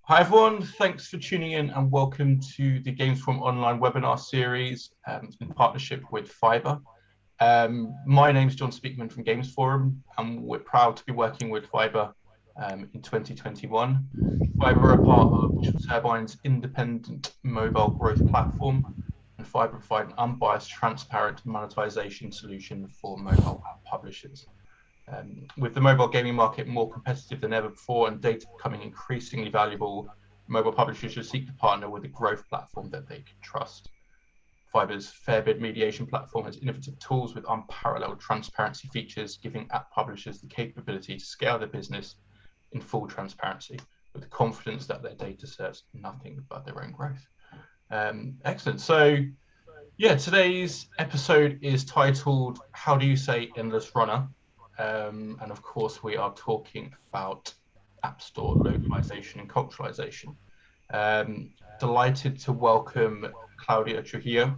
Hi everyone, thanks for tuning in and welcome to the Gamesforum Online webinar series in partnership with Fiverr. My name is John Speakman from Gamesforum and we're proud to be working with Fiverr in 2021. Fiverr are part of Turbine's independent mobile growth platform, and Fiverr provide an unbiased, transparent monetization solution for mobile app publishers. With the mobile gaming market more competitive than ever before and data becoming increasingly valuable, mobile publishers should seek to partner with a growth platform that they can trust. Fiverr's fair bid mediation platform has innovative tools with unparalleled transparency features, giving app publishers the capability to scale their business in full transparency with the confidence that their data serves nothing but their own growth. Excellent. So, today's episode is titled, How Do You Say Endless Runner? And of course, we are talking about App Store localization and culturalization. Delighted to welcome Claudia Trujillo,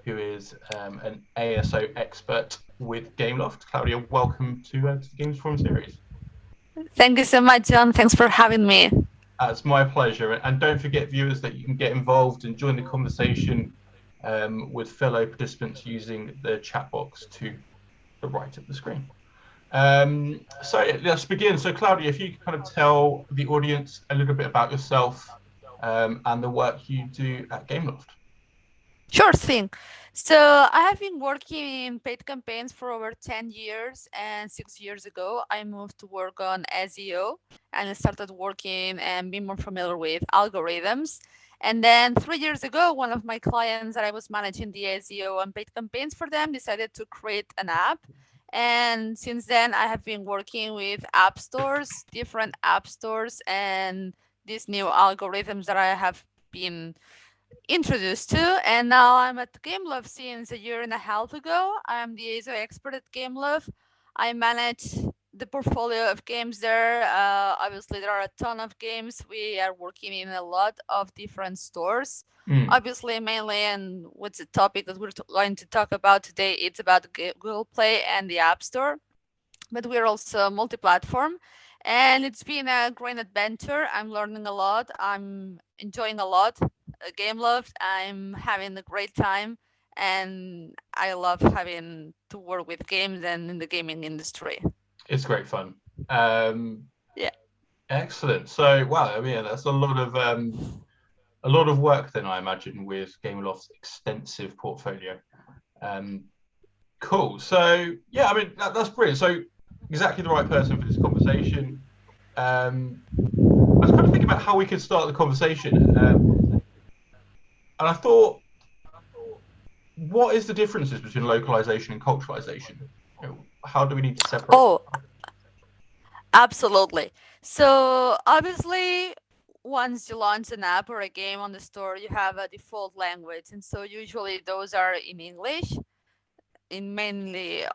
who is an ASO expert with Gameloft. Claudia, welcome to the Gamesforum series. Thank you so much, John. Thanks for having me. It's my pleasure. And don't forget, viewers, that you can get involved and join the conversation with fellow participants using the chat box to the right of the screen. So let's begin. So Claudia, if you could kind of tell the audience a little bit about yourself and the work you do at Gameloft. Sure thing. So I have been working in paid campaigns for over 10 years, and 6 years ago I moved to work on SEO and I started working and being more familiar with algorithms. And then 3 years ago, one of my clients that I was managing the SEO and paid campaigns for them decided to create an app. And since then, I have been working with app stores, different app stores, and these new algorithms that I have been introduced to. And now I'm at Gameloft since a year and a half ago. I'm the ASO expert at Gameloft. I manage the portfolio of games there. Obviously, there are a ton of games. We are working in a lot of different stores. Obviously, mainly, and what's the topic that we're going to talk about today? It's about Google Play and the App Store. But we're also multi-platform, and it's been a great adventure. I'm learning a lot. I'm enjoying a lot. Gameloft. I'm having a great time, and I love having to work with games and in the gaming industry. It's great fun. Yeah. Excellent. So, wow, I mean, that's a lot of work then, I imagine, with Gameloft's extensive portfolio. Cool. So, yeah, I mean, that's brilliant. So, exactly the right person for this conversation. I was kind of thinking about how we could start the conversation. And I thought, what is the differences between localization and culturalization? How do we need to separate? Oh, absolutely. So obviously, once you launch an app or a game on the store, you have a default language, and so usually those are in English, in mainly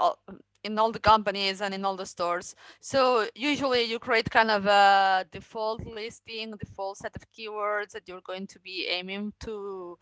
in all the companies and in all the stores. So usually you create kind of a default listing, default set of keywords that you're going to be aiming to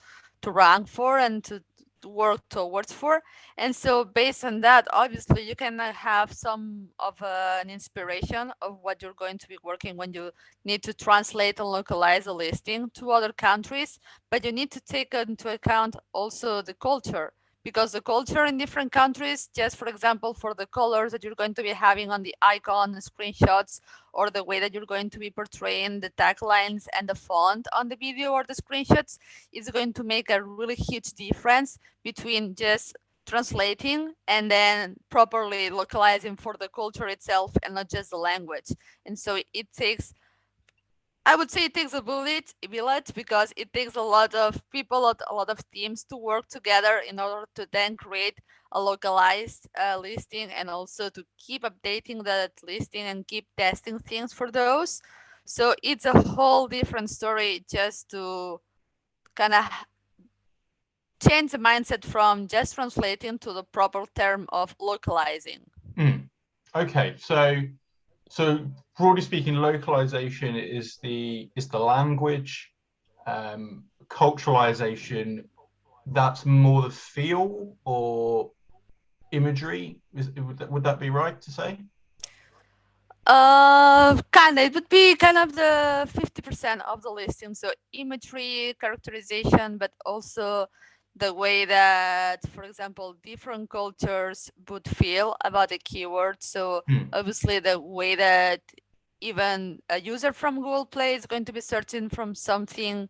rank for and to work towards for. And so based on that, obviously you can have some of an inspiration of what you're going to be working when you need to translate and localize a listing to other countries, but you need to take into account also the culture, because the culture in different countries, just for example, for the colors that you're going to be having on the icon, the screenshots, or the way that you're going to be portraying the taglines and the font on the video or the screenshots, is going to make a really huge difference between just translating and then properly localizing for the culture itself and not just the language. And so it takes, I would say it takes a village, because it takes a lot of people, a lot of teams to work together in order to then create a localized listing, and also to keep updating that listing and keep testing things for those. So it's a whole different story just to kind of change the mindset from just translating to the proper term of localizing. Okay, so broadly speaking, localization is the language. Culturalization, that's more the feel or imagery. Would that be right to say? Kind of. It would be kind of the 50% of the listing. So imagery, characterization, but also the way that, for example, different cultures would feel about a keyword. So Hmm. obviously, the way that even a user from Google Play is going to be searching from something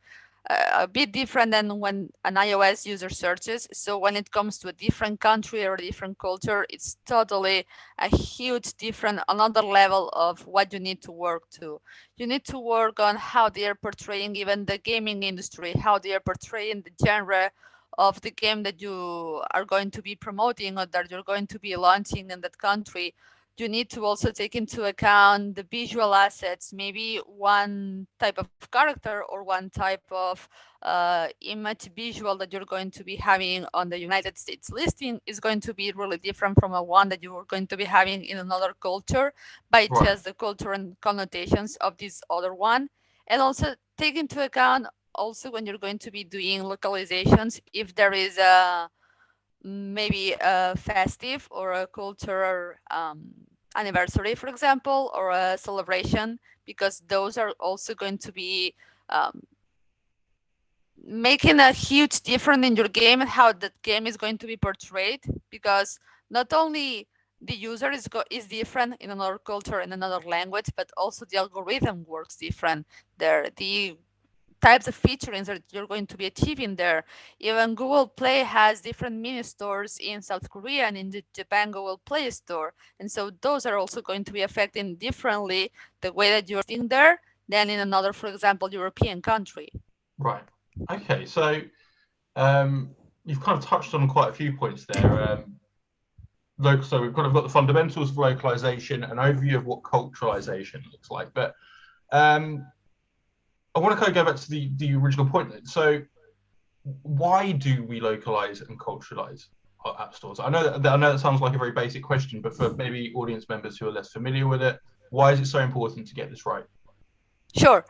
a bit different than when an iOS user searches. So when it comes to a different country or a different culture, it's totally a huge different another level of what you need to work to. You need to work on how they are portraying even the gaming industry, how they are portraying the genre of the game that you are going to be promoting or that you're going to be launching in that country. You need to also take into account the visual assets, maybe one type of character or one type of image visual that you're going to be having on the United States listing is going to be really different from a one that you are going to be having in another culture by Right. just the culture and connotations of this other one. And also take into account also when you're going to be doing localizations if there is a maybe a festive or a cultural anniversary, for example, or a celebration, because those are also going to be um, making a huge difference in your game and how that game is going to be portrayed. Because not only the user is different in another culture in another language, but also the algorithm works different there. The types of featurings that you're going to be achieving there. Even Google Play has different mini stores in South Korea and in the Japan Google Play Store. And so those are also going to be affecting differently the way that you're sitting there than in another, for example, European country. Right. Okay. So um, you've kind of touched on quite a few points there. So we've kind of got the fundamentals of localization, an overview of what culturalization looks like. But um, I want to kind of go back to the original point. So why do we localize and culturalize our app stores? I know that sounds like a very basic question, but for maybe audience members who are less familiar with it, why is it so important to get this right? Sure.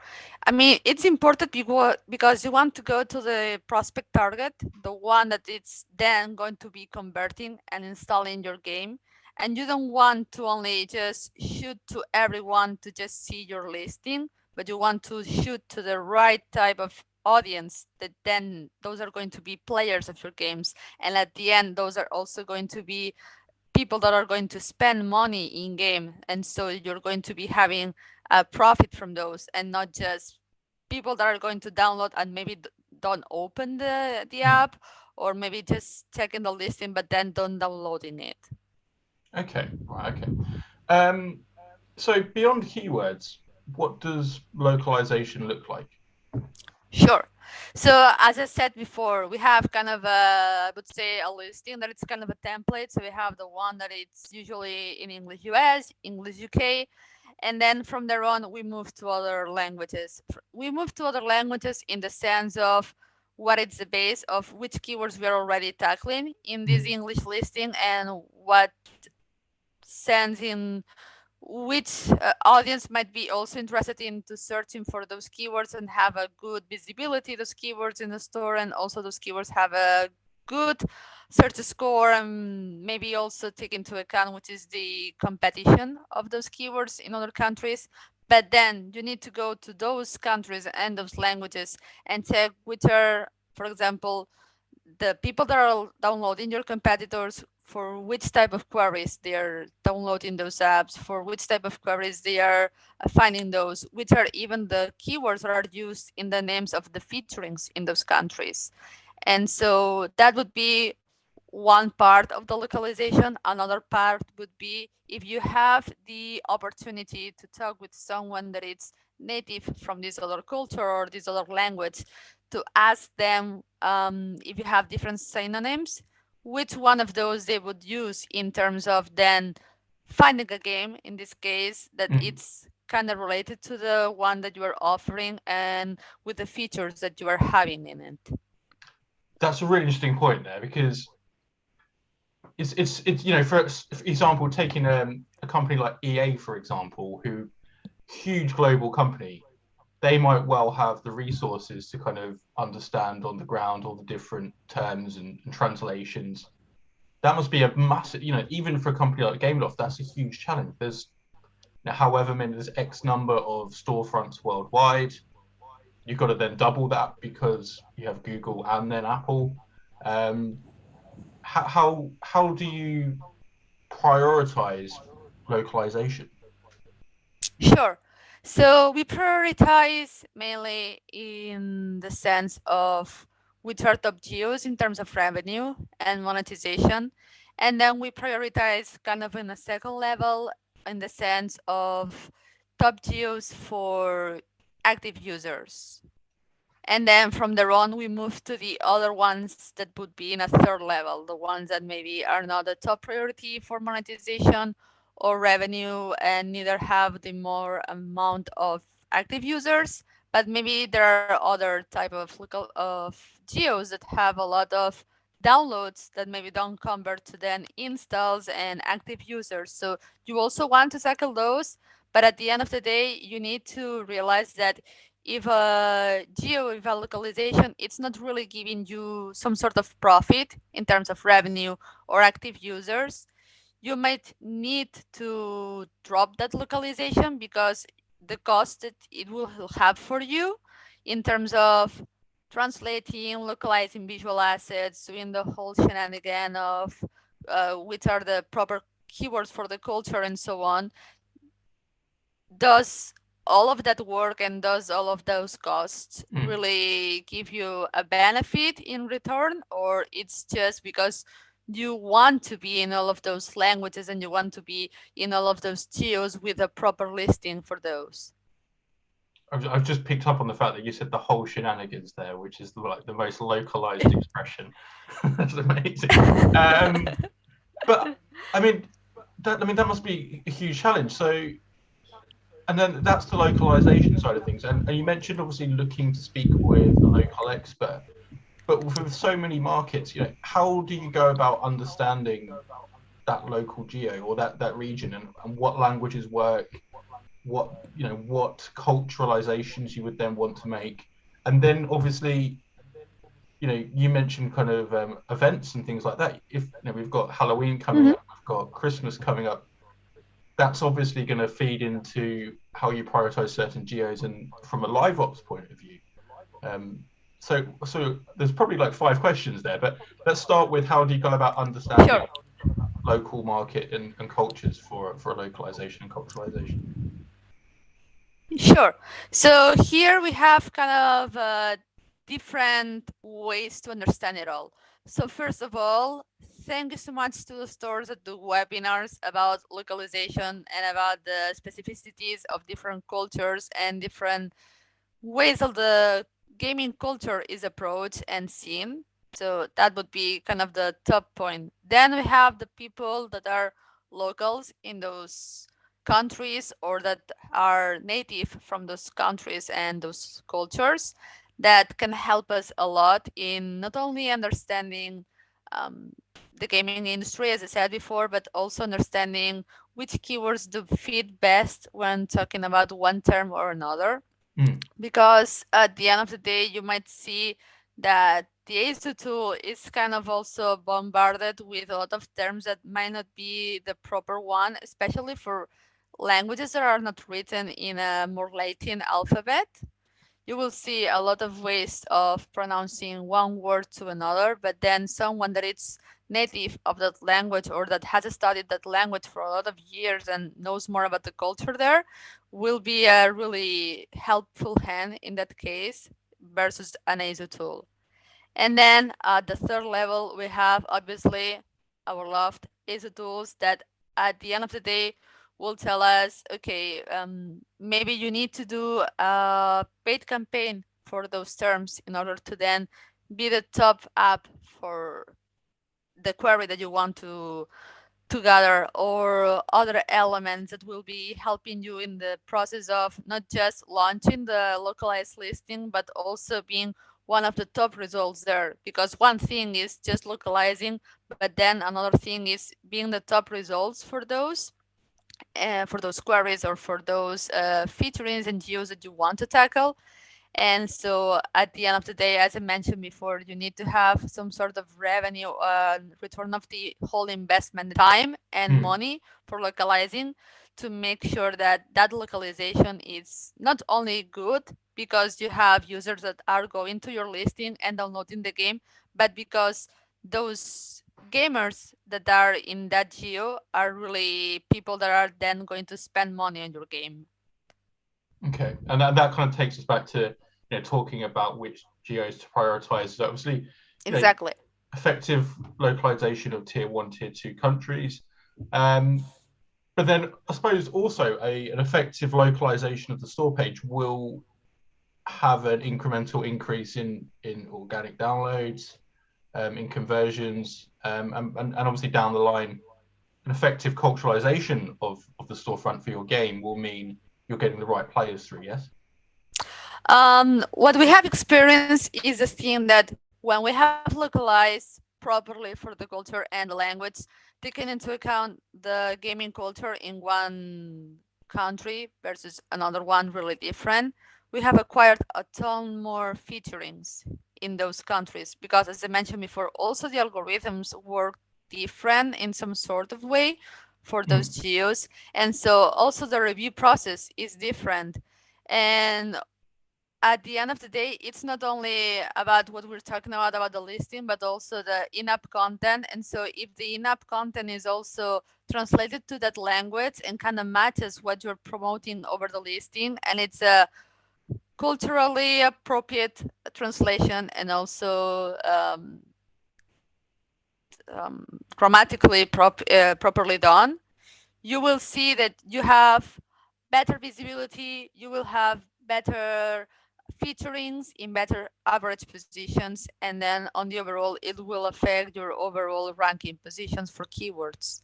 I mean, it's important because you want to go to the prospect target, the one that it's then going to be converting and installing your game. And you don't want to only just shoot to everyone to just see your listing, but you want to shoot to the right type of audience that then those are going to be players of your games. And at the end, those are also going to be people that are going to spend money in game, and so you're going to be having a profit from those and not just people that are going to download and maybe don't open the Hmm. app, or maybe just checking the listing but then don't downloading it. Okay, right, okay. Um, so beyond keywords, what does localization look like? Sure. So as I said before, we have kind of a, I would say a listing that it's kind of a template. So we have the one that it's usually in English US, English UK, and then from there on we move to other languages. We move to other languages in the sense of what is the base of which keywords we are already tackling in this Hmm. English listing and what sense in which audience might be also interested into searching for those keywords and have a good visibility those keywords in the store, and also those keywords have a good search score, and maybe also take into account which is the competition of those keywords in other countries. But then you need to go to those countries and those languages and check which are, for example, the people that are downloading your competitors, for which type of queries they are downloading those apps, for which type of queries they are finding those, which are even the keywords that are used in the names of the featurings in those countries. And so that would be one part of the localization. Another part would be if you have the opportunity to talk with someone that is native from this other culture or this other language, to ask them if you have different synonyms, which one of those they would use in terms of then finding a game in this case that Hmm. it's kind of related to the one that you are offering and with the features that you are having in it. That's a really interesting point there because it's for example, taking a company like EA for example, who huge global company, they might well have the resources to kind of understand on the ground all the different terms and translations. That must be a massive, even for a company like Gameloft, that's a huge challenge. Now, however many, there's X number of storefronts worldwide. You've got to then double that because you have Google and then Apple. Um, how do you prioritize localization? Sure. So we prioritize mainly in the sense of which are top geos in terms of revenue and monetization. And then we prioritize kind of in a second level in the sense of top geos for active users. And then from there on, we move to the other ones that would be in a third level, the ones that maybe are not the top priority for monetization or revenue and neither have the more amount of active users, but maybe there are other type of local of geos that have a lot of downloads that maybe don't convert to then installs and active users. So you also want to tackle those, but at the end of the day, you need to realize that if a geo, if a localization, it's not really giving you some sort of profit in terms of revenue or active users, you might need to drop that localization because the cost that it will have for you in terms of translating, localizing visual assets, doing the whole shenanigan of which are the proper keywords for the culture and so on, does all of that work and does all of those costs Mm. really give you a benefit in return, or it's just because you want to be in all of those languages and you want to be in all of those geos with a proper listing for those? I've just picked up on the fact that you said the whole shenanigans there, which is like the most localized expression. That's amazing. Um, but that must be a huge challenge. So, and then that's the localization side of things. And you mentioned obviously looking to speak with a local expert, but with so many markets, how do you go about understanding that local geo or that region and what languages work, what culturalizations you would then want to make, and then obviously you mentioned kind of events and things like that. If we've got Halloween coming up, we've got Christmas coming up, that's obviously going to feed into how you prioritize certain geos and from a live ops point of view. um, so there's probably like 5 questions there, but let's start with how do you go about understanding Sure. local market and cultures for a localization and culturalization? Sure. So here we have kind of different ways to understand it all. So first of all, thank you so much to the stores that do webinars about localization and about the specificities of different cultures and different ways of the gaming culture is approached and seen. So that would be kind of the top point. Then we have the people that are locals in those countries or that are native from those countries and those cultures that can help us a lot in not only understanding um, the gaming industry, as I said before, but also understanding which keywords do fit best when talking about one term or another, Mm. because at the end of the day you might see that the ASO tool is kind of also bombarded with a lot of terms that might not be the proper one, especially for languages that are not written in a more Latin alphabet. You will see a lot of ways of pronouncing one word to another, but then someone that is native of that language or that has studied that language for a lot of years and knows more about the culture there will be a really helpful hand in that case versus an ASO tool. And then at the third level, we have obviously our loved ASO tools that at the end of the day will tell us, okay, maybe you need to do a paid campaign for those terms in order to then be the top app for the query that you want to gather, or other elements that will be helping you in the process of not just launching the localized listing, but also being one of the top results there. Because one thing is just localizing, but then another thing is being the top results for those queries or for those featurings and geos that you want to tackle. And so at the end of the day, as I mentioned before, you need to have some sort of revenue, return of the whole investment, time and Mm. money for localizing to make sure that that localization is not only good because you have users that are going to your listing and downloading the game, but because those gamers that are in that geo are really people that are then going to spend money on your game. Okay, and that kind of takes us back to talking about which geos to prioritize. So obviously, you know, Exactly. effective localization of tier one, tier two countries. Um, but then I suppose also an effective localization of the store page will have an incremental increase in organic downloads, in conversions, and obviously down the line, an effective culturalization of the storefront for your game will mean you're getting the right players through. Yes. What we have experienced is a thing that when we have localized properly for the culture and the language, taking into account the gaming culture in one country versus another one really different, we have acquired a ton more featurings in those countries because, as I mentioned before, also the algorithms work different in some sort of way for those Mm. geos, and so also the review process is different. And at the end of the day, it's not only about what we're talking about the listing, but also the in-app content. And so if the in-app content is also translated to that language and kind of matches what you're promoting over the listing, and it's a culturally appropriate translation and also grammatically properly done, you will see that you have better visibility, you will have better featurings in better average positions, and then on the overall, it will affect your overall ranking positions for keywords.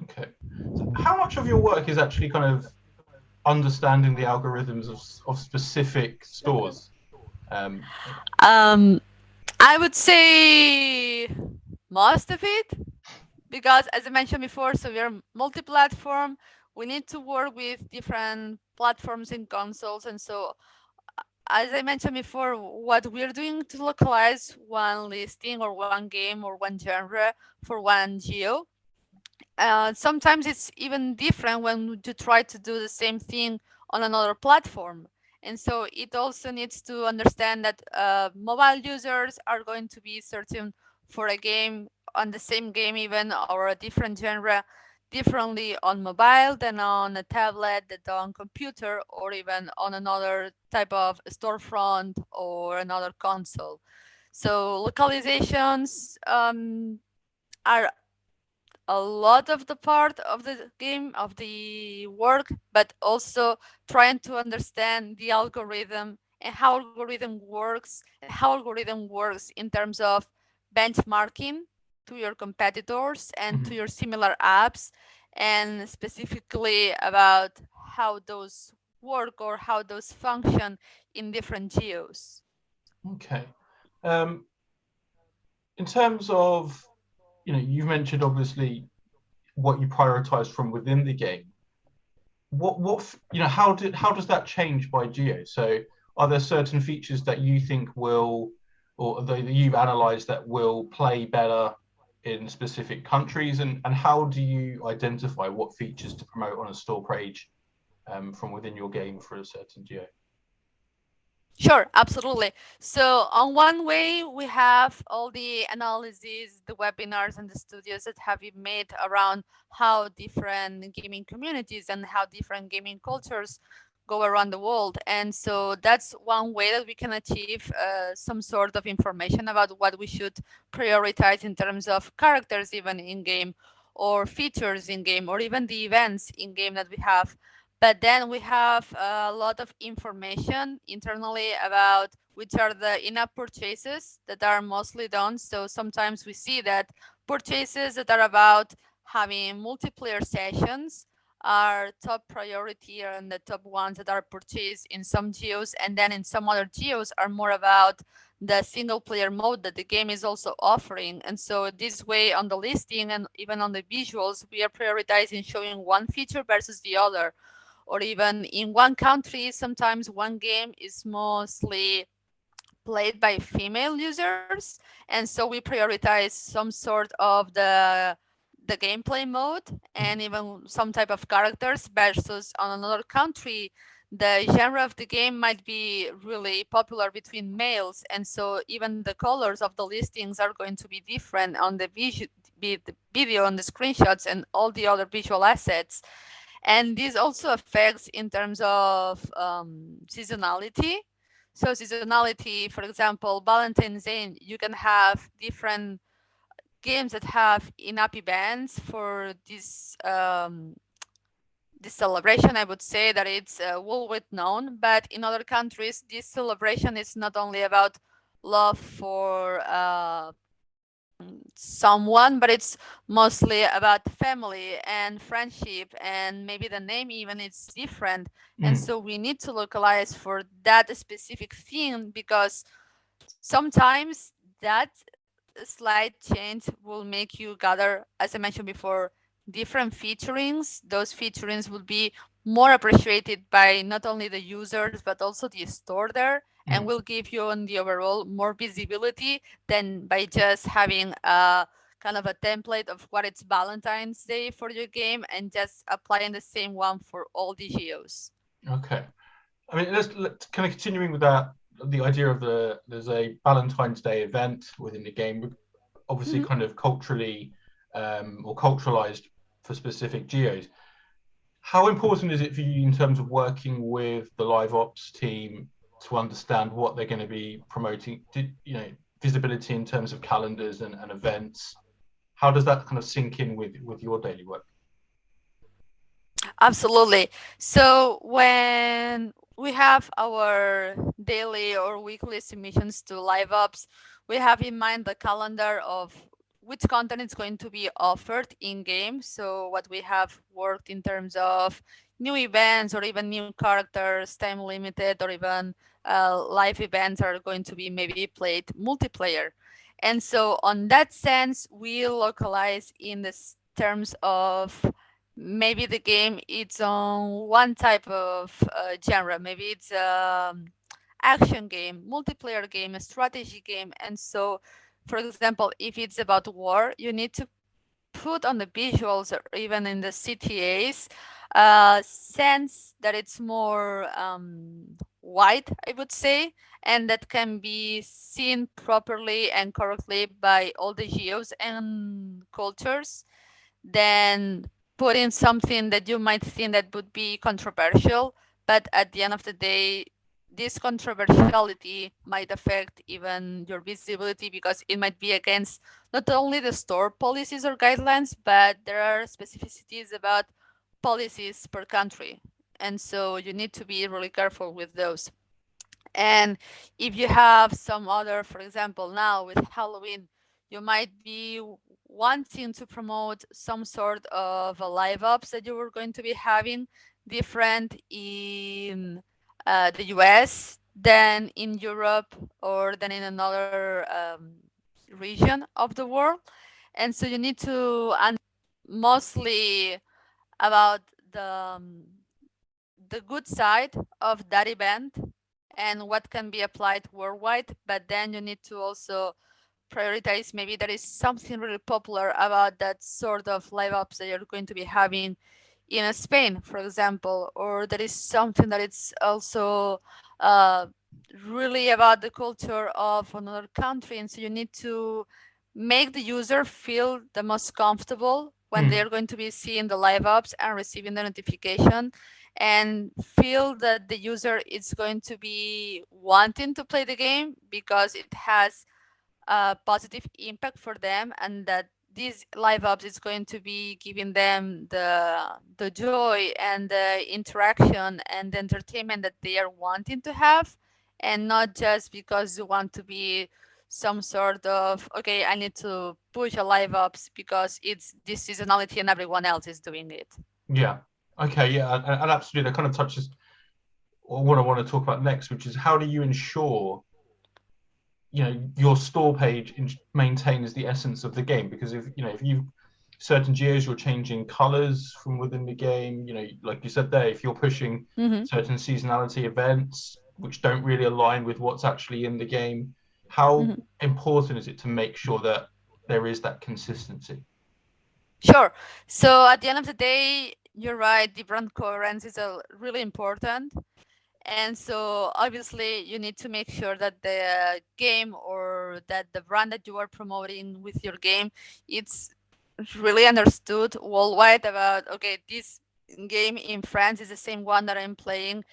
Okay. So how much of your work is actually kind of understanding the algorithms of specific stores? Um, Um, I would say most of it, because as I mentioned before, so we're multi-platform. We need to work with different platforms and consoles, and so as I mentioned before, what we're doing to localize one listing or one game or one genre for one geo, sometimes it's even different when you try to do the same thing on another platform. And so it also needs to understand that mobile users are going to be searching for a game on the same game, even or a different genre, differently on mobile than on a tablet, than on computer, or even on another type of storefront or another console. So localizations are a lot of the part of the game of the work, but also trying to understand the algorithm and how algorithm works and how algorithm works in terms of benchmarking to your competitors and to mhm. your similar apps, and specifically about how those work or how those function in different geos. Okay. Um, in terms of, you've mentioned obviously what you prioritize from within the game. How does that change by geo? So are there certain features that you think will, or that you've analyzed that will play better in specific countries, and how do you identify what features to promote on a store page from within your game for a certain geo? Sure, absolutely. So, on one way, we have all the analyses, the webinars, and the studios that have been made around how different gaming communities and how different gaming cultures go around the world. And so, that's one way that we can achieve some sort of information about what we should prioritize in terms of characters, even in game, or features in game, or even the events in game that we have. But then we have a lot of information internally about which are the in-app purchases that are mostly done. So sometimes we see that purchases that are about having multiplayer sessions are top priority and the top ones that are purchased in some geos, and then in some other geos are more about the single player mode that the game is also offering. And so this way on the listing and even on the visuals, we are prioritizing showing one feature versus the other. Or even in one country, sometimes one game is mostly played by female users, and so we prioritize some sort of the gameplay mode and even some type of characters versus on another country the genre of the game might be really popular between males, and so even the colors of the listings are going to be different on the video and the screenshots and all the other visual assets. And this also affects in terms of seasonality. So seasonality, for example, Valentine's Day, you can have different games that have in-app events for this celebration. I would say that it's well known, but in other countries, this celebration is not only about love for someone, but it's mostly about family and friendship, and maybe the name even is different. And so we need to localize for that specific theme, because sometimes that slight change will make you gather, as I mentioned before, different featurings. Those featurings will be more appreciated by not only the users but also the store there, and will give you on the overall more visibility than by just having a kind of a template of what it's Valentine's Day for your game and just applying the same one for all the geos. Okay. I mean, let's kind of continuing with that, the idea of there's a Valentine's Day event within the game, obviously Mhm. kind of culturally or culturalized for specific geos. How important is it for you in terms of working with the live ops team to understand what they're going to be promoting? Visibility in terms of calendars and events. How does that kind of sink in with your daily work? Absolutely. So when we have our daily or weekly submissions to live ops, we have in mind the calendar of which content is going to be offered in game. So what we have worked in terms of new events or even new characters, time limited, or even live events are going to be maybe played multiplayer. And so on that sense, we localize in the terms of maybe the game it's on one type of genre. Maybe it's action game, multiplayer game, a strategy game. And so, for example, if it's about war, you need to put on the visuals or even in the CTAs sense that it's more wide, I would say, and that can be seen properly and correctly by all the geos and cultures. Then put in something that you might think that would be controversial, but at the end of the day, this controversiality might affect even your visibility, because it might be against not only the store policies or guidelines, but there are specificities about policies per country. And so you need to be really careful with those. And if you have some other, for example, now with Halloween, you might be wanting to promote some sort of a live ops that you were going to be having different in the US than in Europe or than in another region of the world. And so you need to mostly about the good side of that event and what can be applied worldwide, but then you need to also prioritize maybe there is something really popular about that sort of live ops that you're going to be having in Spain, for example, or there is something that it's also uh, really about the culture of another country. And so you need to make the user feel the most comfortable when they are going to be seeing the live ops and receiving the notification, and feel that the user is going to be wanting to play the game because it has a positive impact for them, and that this live ops is going to be giving them the joy and the interaction and the entertainment that they are wanting to have, and not just because you want to be some sort of, okay, I need to push a live ops because it's this seasonality and everyone else is doing it. Yeah. Okay. Yeah. And absolutely, that kind of touches what I want to talk about next, which is how do you ensure your store page maintains the essence of the game? Because if you certain geos you're changing colors from within the game, like you said there, if you're pushing Mm-hmm. certain seasonality events which don't really align with what's actually in the game, how Mm-hmm. important is it to make sure that there is that consistency? Sure. So at the end of the day, you're right. The brand coherence is really important. And so obviously you need to make sure that the game or that the brand that you are promoting with your game, it's really understood worldwide about, okay, this game in France is the same one that I'm playing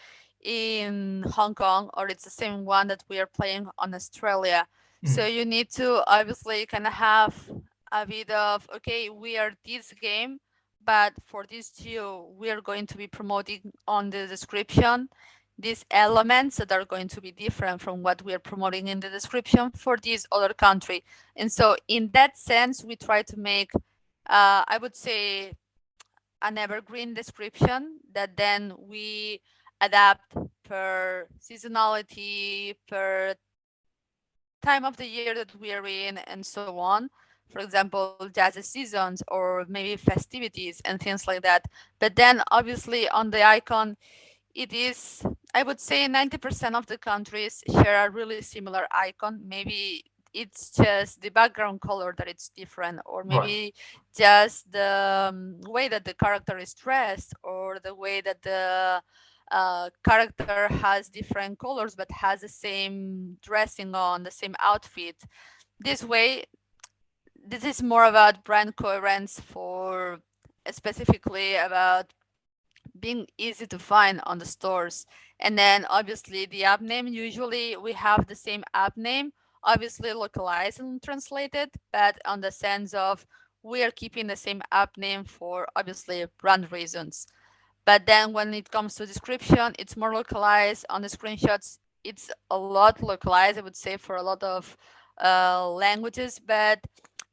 in Hong Kong, or it's the same one that we are playing on Australia. So Mm. you need to obviously kind of have a bit of, okay, we are this game, but for this geo, we are going to be promoting on the description these elements that are going to be different from what we are promoting in the description for this other country. And so, in that sense, we try to make, I would say, an evergreen description that then we adapt per seasonality, per time of the year that we are in, and so on. For example, jazz seasons or maybe festivities and things like that. But then, obviously, on the icon, it is, I would say, 90% of the countries share a really similar icon. Maybe it's just the background color that it's different, or Right. maybe just the way that the character is dressed, or the way that the character has different colors but has the same dressing on, the same outfit. This way, this is more about brand coherence for specifically about being easy to find on the stores. And then obviously the app name, usually we have the same app name, obviously localized and translated, but on the sense of we are keeping the same app name for obviously brand reasons. But then when it comes to description, it's more localized. On the screenshots, it's a lot localized, I would say, for a lot of languages. But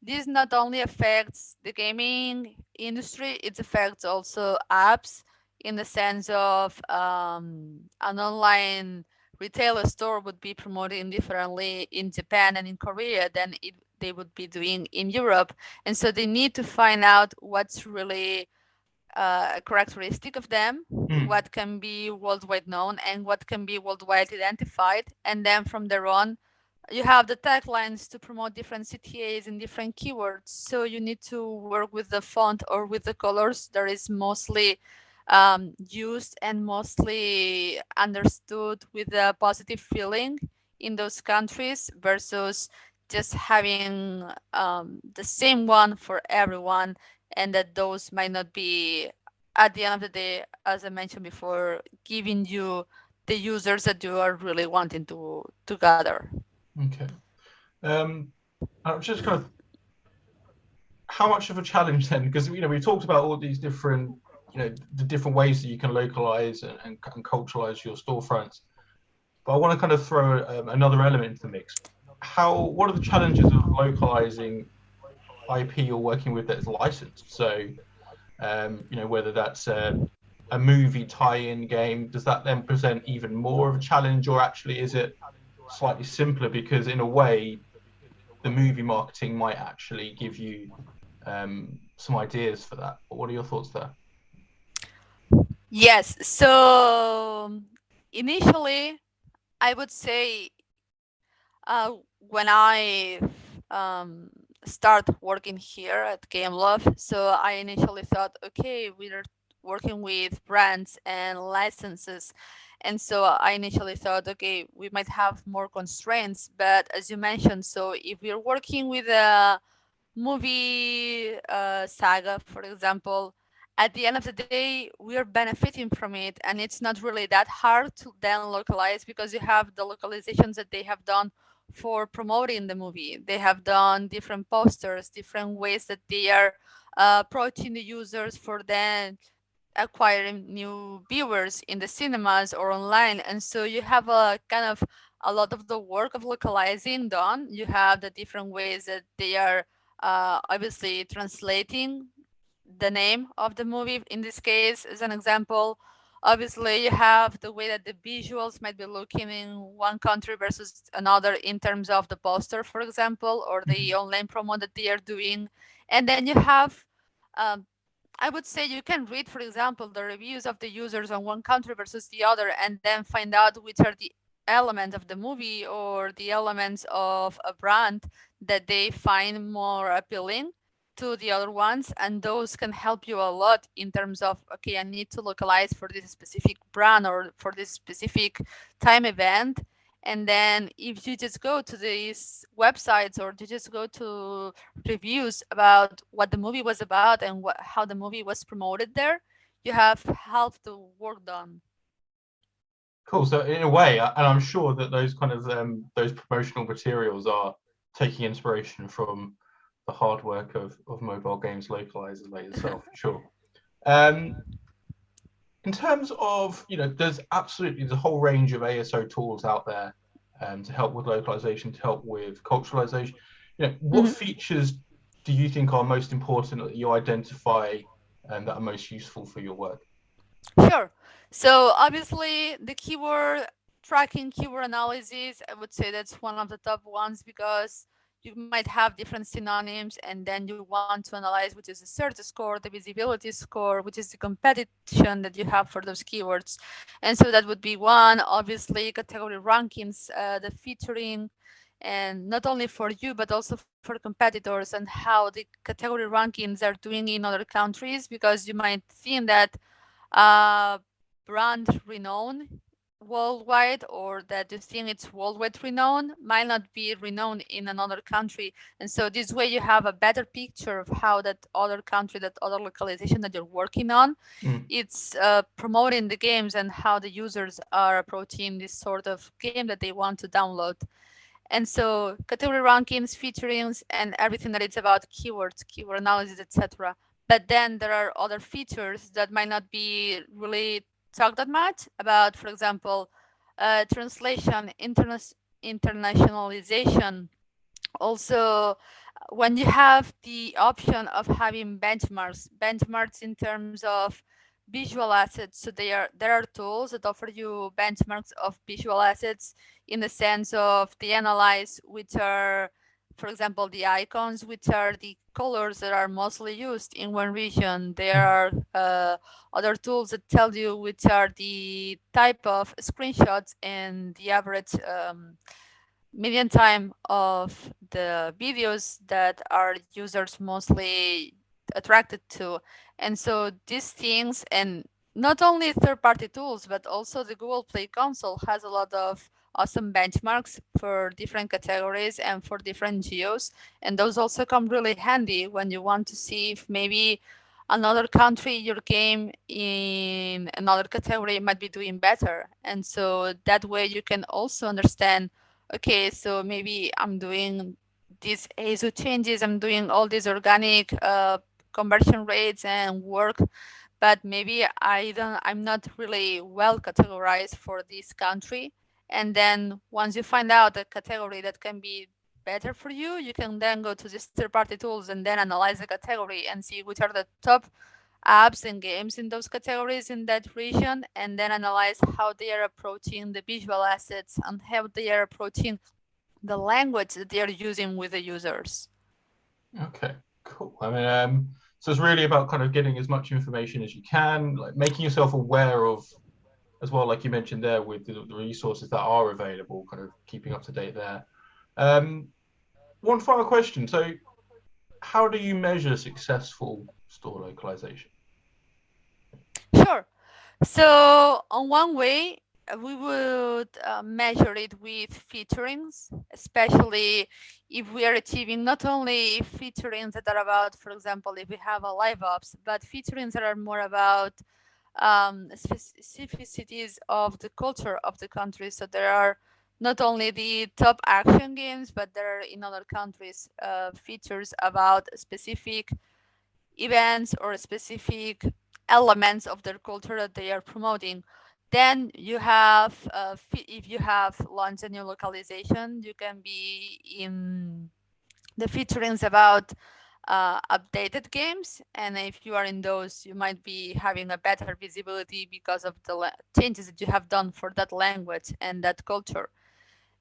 this not only affects the gaming industry, it affects also apps in the sense of an online retailer store would be promoting differently in Japan and in Korea than they would be doing in Europe. And so they need to find out what's really a characteristic of them, Mm. what can be worldwide known and what can be worldwide identified. And then from there on, you have the taglines to promote different CTAs and different keywords. So you need to work with the font or with the colors that is mostly used and mostly understood with a positive feeling in those countries versus just having the same one for everyone, and that those might not be, at the end of the day, as I mentioned before, giving you the users that you are really wanting to gather. Okay. Um, I'm just kind of how much of a challenge then? Because we talked about all these different, the different ways that you can localize and culturalize your storefronts. But I want to kind of throw another element into the mix. What are the challenges of localizing IP you're working with that's licensed? So, whether that's a movie tie-in game, does that then present even more of a challenge, or actually is it slightly simpler because in a way the movie marketing might actually give you some ideas for that? What are your thoughts there? Yes. So initially, I would say when I um, start working here at Gameloft, so I initially thought, okay, we're working with brands and licenses. And so I initially thought, okay, we might have more constraints. But as you mentioned, so if we're working with a movie saga, for example, at the end of the day, we are benefiting from it, and it's not really that hard to then localize because you have the localizations that they have done for promoting the movie. They have done different posters, different ways that they are approaching the users for then acquiring new viewers in the cinemas or online. And so you have a kind of a lot of the work of localizing done. You have the different ways that they are obviously translating the name of the movie. In this case, as an example, obviously you have the way that the visuals might be looking in one country versus another in terms of the poster, for example, or the Mhm. online promo that they are doing. And then you have um, I would say you can read, for example, the reviews of the users on one country versus the other, and then find out which are the elements of the movie or the elements of a brand that they find more appealing. to the other ones, and those can help you a lot in terms of, okay, I need to localize for this specific brand or for this specific time event. And then if you just go to these websites or you just go to reviews about what the movie was about and how the movie was promoted there, you have half the work done. Cool. So in a way, and I'm sure that those kind of those promotional materials are taking inspiration from the hard work of mobile games localizers like yourself, for sure. Um, in terms of, there's absolutely the whole range of ASO tools out there to help with localization, to help with culturalization. What Mhm. features do you think are most important that you identify that are most useful for your work? Sure. So obviously the keyword tracking, keyword analysis, I would say that's one of the top ones because you might have different synonyms and then you want to analyze which is the search score, the visibility score, which is the competition that you have for those keywords. And so that would be one, obviously category rankings, the featuring, and not only for you but also for competitors and how the category rankings are doing in other countries, because you might think that brand renown worldwide, or that you think it's worldwide renowned might not be renowned in another country. And so this way you have a better picture of how that other country, that other localization that you're working on, Mm. it's promoting the games and how the users are approaching this sort of game that they want to download. And so category rankings, featurings, and everything that it's about keywords, keyword analysis, etc. But then there are other features that might not be really talked that much about. For example, translation, internationalization. Also, when you have the option of having benchmarks in terms of visual assets, so there are tools that offer you benchmarks of visual assets in the sense of they analyze which are, for example, the icons, which are the colors that are mostly used in one region. There are other tools that tell you which are the type of screenshots and the average median time of the videos that our users mostly attracted to. And so these things, and not only third-party tools, but also the Google Play console has a lot of awesome benchmarks for different categories and for different geos. And those also come really handy when you want to see if maybe another country, your game in another category might be doing better. And so that way you can also understand, okay, so maybe I'm doing these ASO changes, I'm doing all these organic conversion rates and work, but maybe I'm not really well categorized for this country. And then once you find out a category that can be better for you, you can then go to these third-party tools and then analyze the category and see which are the top apps and games in those categories in that region, and then analyze how they are approaching the visual assets and how they are approaching the language that they are using with the users. Okay, cool. I mean, so it's really about kind of getting as much information as you can, like making yourself aware of, as well, like you mentioned there, with the resources that are available, kind of keeping up to date there. Um, One final question. So, how do you measure successful store localization? Sure. So, on one way, we would measure it with featurings, especially if we are achieving not only featurings that are about, for example, if we have a live ops, but featurings that are more about specificities of the culture of the country. So there are not only the top action games, but there are in other countries features about specific events or specific elements of their culture that they are promoting. Then you have, if you have launched a new localization, you can be in the featurings about updated games, and if you are in those, you might be having a better visibility because of the changes that you have done for that language and that culture.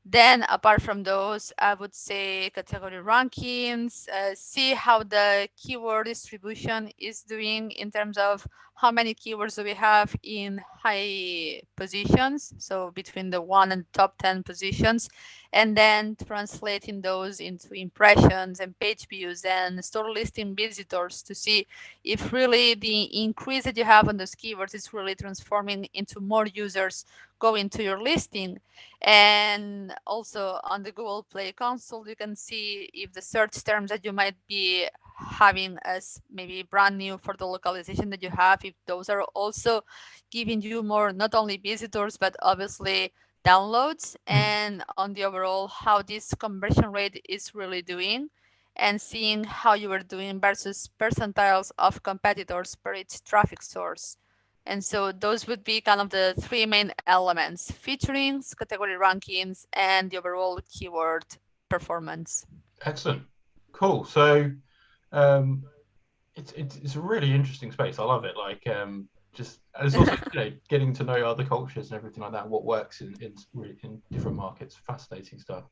Then, apart from those, I would say category rankings, see how the keyword distribution is doing in terms of how many keywords do we have in high positions, so between the 1 and top 10 positions, and then translating those into impressions and page views and store listing visitors to see if really the increase that you have on those keywords is really transforming into more users going to your listing. And also on the Google Play console, you can see if the search terms that you might be having as maybe brand new for the localization that you have, if those are also giving you more, not only visitors, but obviously downloads, and on the overall, how this conversion rate is really doing, and seeing how you are doing versus percentiles of competitors per each traffic source. And so those would be kind of the three main elements: featurings, category rankings, and the overall keyword performance. Excellent. Cool. So um, it's a really interesting space. I love it. Like just and it's also getting to know other cultures and everything like that. What works in different markets. Fascinating stuff.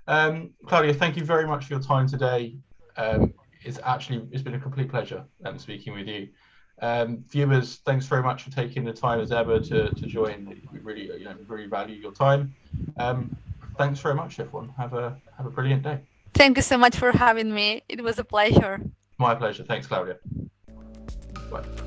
Claudia, thank you very much for your time today. It's been a complete pleasure speaking with you. Viewers, thanks very much for taking the time as ever to join. We really really value your time. Thanks very much, everyone. Have a brilliant day. Thank you so much for having me. It was a pleasure. My pleasure. Thanks, Claudia. Bye.